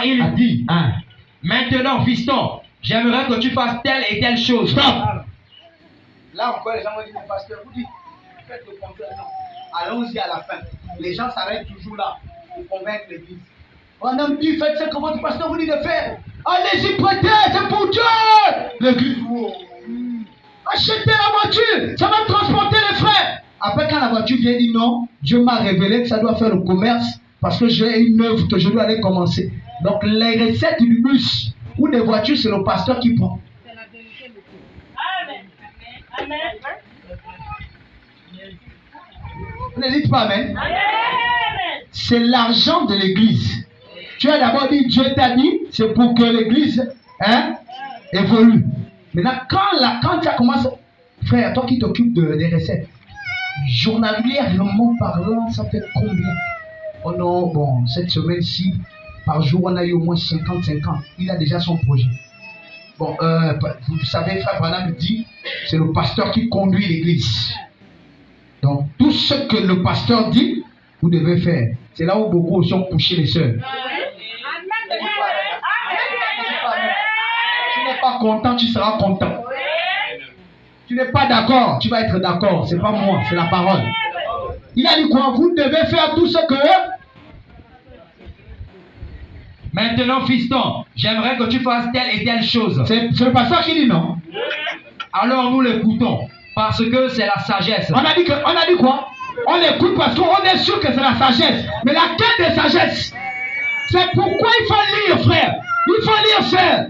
il a dit, hein, maintenant, fiston, j'aimerais que tu fasses telle et telle chose. stop. Là encore, les gens vont dire, mais pasteur, vous dites, faites le contraire. Non. Allons-y à la fin. Les gens s'arrêtent toujours là pour convaincre l'église. On a dit, faites ce que votre pasteur vous dit de faire. Allez-y, prêtez, c'est pour Dieu. L'église, achetez la voiture, ça va transporter les frères. Après, quand la voiture vient dire non, Dieu m'a révélé que ça doit faire le commerce parce que j'ai une œuvre que je dois aller commencer. Donc, les recettes du bus ou des voitures, c'est le pasteur qui prend. Amen. Amen. Vous ne dites pas Amen. Amen. C'est l'argent de l'église. Tu as d'abord dit, Dieu t'a dit, c'est pour que l'église évolue. Maintenant, quand tu as commencé, frère, toi qui t'occupes des recettes, journalièrement parlant, ça fait combien? Oh non, bon, cette semaine-ci, par jour, on a eu au moins 50-50. Il a déjà son projet. Bon, vous savez, frère Branham dit, c'est le pasteur qui conduit l'église. Donc, tout ce que le pasteur dit, vous devez faire. C'est là où beaucoup aussi ont couché les sœurs. Tu n'es pas content, tu seras content. Tu n'es pas d'accord, tu vas être d'accord. C'est pas moi, c'est la parole. Il a dit quoi? Vous devez faire tout ce que... Maintenant, fiston, j'aimerais que tu fasses telle et telle chose. C'est le pasteur qui dit non. Alors nous l'écoutons, parce que c'est la sagesse. On a dit quoi? On l'écoute parce qu'on est sûr que c'est la sagesse. Mais laquelle des sagesse? C'est pourquoi il faut lire, frère. Il faut lire, frère.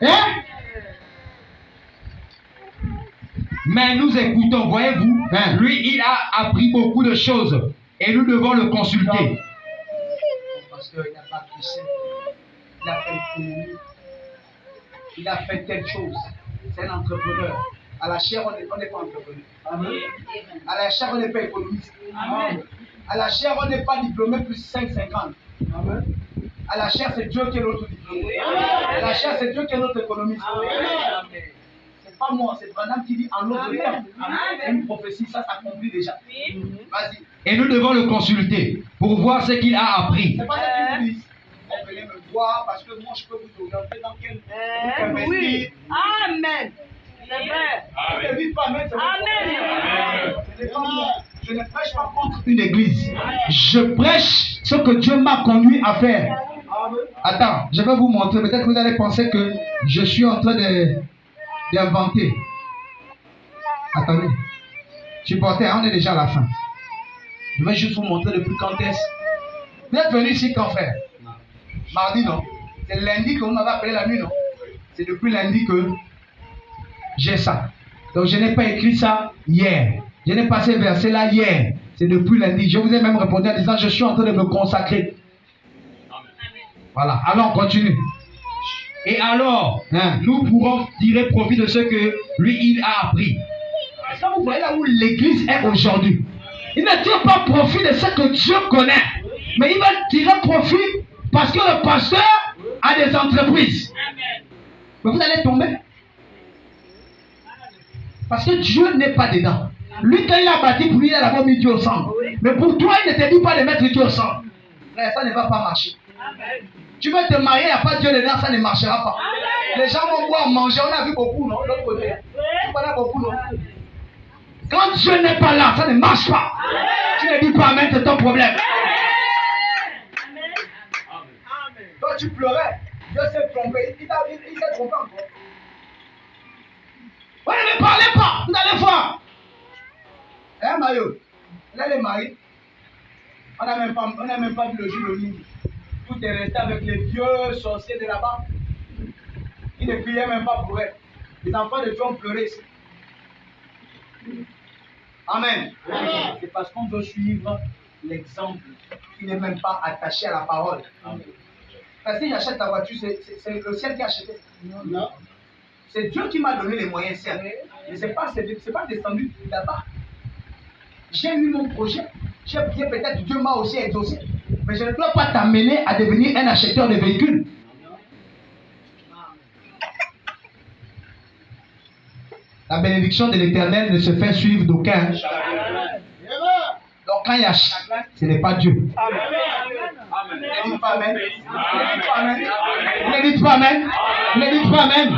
Hein? Mais nous écoutons, voyez-vous, lui il a appris beaucoup de choses et nous devons le consulter. Parce qu'il n'a pas touché. Il a fait l'économie. Il a fait telle chose. C'est un entrepreneur. À la chair, on n'est pas entrepreneur. Amen. À la chair, on n'est pas économiste. Amen. À la chair, on n'est pas diplômé plus 5,50. Amen. À la chair, c'est Dieu qui est notre diplômé. À la chair, c'est Dieu qui est notre économiste. Amen. C'est pas moi, c'est Branham qui dit en autre terme. C'est une prophétie, ça s'accomplit déjà. Vas-y. Et nous devons le consulter pour voir ce qu'il a appris. C'est pas ça qu'ils nous disent. Venez me voir parce que moi je peux vous orienter dans quel investir. Oui. Amen. C'est vrai. Ne dites pas Amen. Amen. Je ne prêche pas contre une église. Je prêche ce que Dieu m'a conduit à faire. Attends, je vais vous montrer. Peut-être que vous allez penser que je suis en train d'inventer. Attendez. Supporter, on est déjà à la fin. Je vais juste vous montrer depuis quand est-ce. Vous êtes venu ici quand, frère? Mardi, non? C'est lundi que vous m'avez appelé la nuit, non? C'est depuis lundi que j'ai ça. Donc je n'ai pas écrit ça hier. Je n'ai pas ces versets là hier. C'est depuis lundi. Je vous ai même répondu en disant je suis en train de me consacrer. Voilà. Alors on continue. Et alors, nous pourrons tirer profit de ce que lui il a appris. Est-ce que vous voyez là où l'église est aujourd'hui? Il ne tire pas profit de ce que Dieu connaît. Mais il va tirer profit parce que le pasteur a des entreprises. Mais vous allez tomber. Parce que Dieu n'est pas dedans. Lui, quand il a bâti pour lui, il a d'abord mis Dieu au centre. Mais pour toi, il ne te dit pas de mettre Dieu au centre. Frère, ça ne va pas marcher. Tu veux te marier, il n'y a pas Dieu dedans, ça ne marchera pas. Les gens vont boire, manger. On a vu beaucoup, non? De l'autre côté. Tu connais beaucoup, non? Quand Dieu n'est pas là, ça ne marche pas. Tu ne dis pas Amen, c'est ton problème. Toi, tu pleurais. Dieu s'est trompé. Il s'est trompé encore. Ouais, ne parlez pas. Vous allez voir. Hein, Mario? Là, les maris, on n'a même pas vu le jour de nuit. Tout est resté avec les vieux sorciers de là-bas. Ils ne priaient même pas pour elle. Les enfants de Dieu ont pleuré ici. Amen. C'est parce qu'on doit suivre l'exemple qui n'est même pas attaché à la parole. Amen. Parce que j'achète la voiture, c'est le ciel qui a acheté. Non. C'est Dieu qui m'a donné les moyens, certes. Mais ce n'est pas descendu là-bas. J'ai eu mon projet. J'ai prié, peut-être Dieu m'a aussi exaucé. Mais je ne dois pas t'amener à devenir un acheteur de véhicules. La bénédiction de l'Éternel ne se fait suivre d'aucun. Donc quand il y a ce n'est pas Dieu. Amen. Ne dites pas Amen. Ne dites pas Amen. Ne dites pas Amen.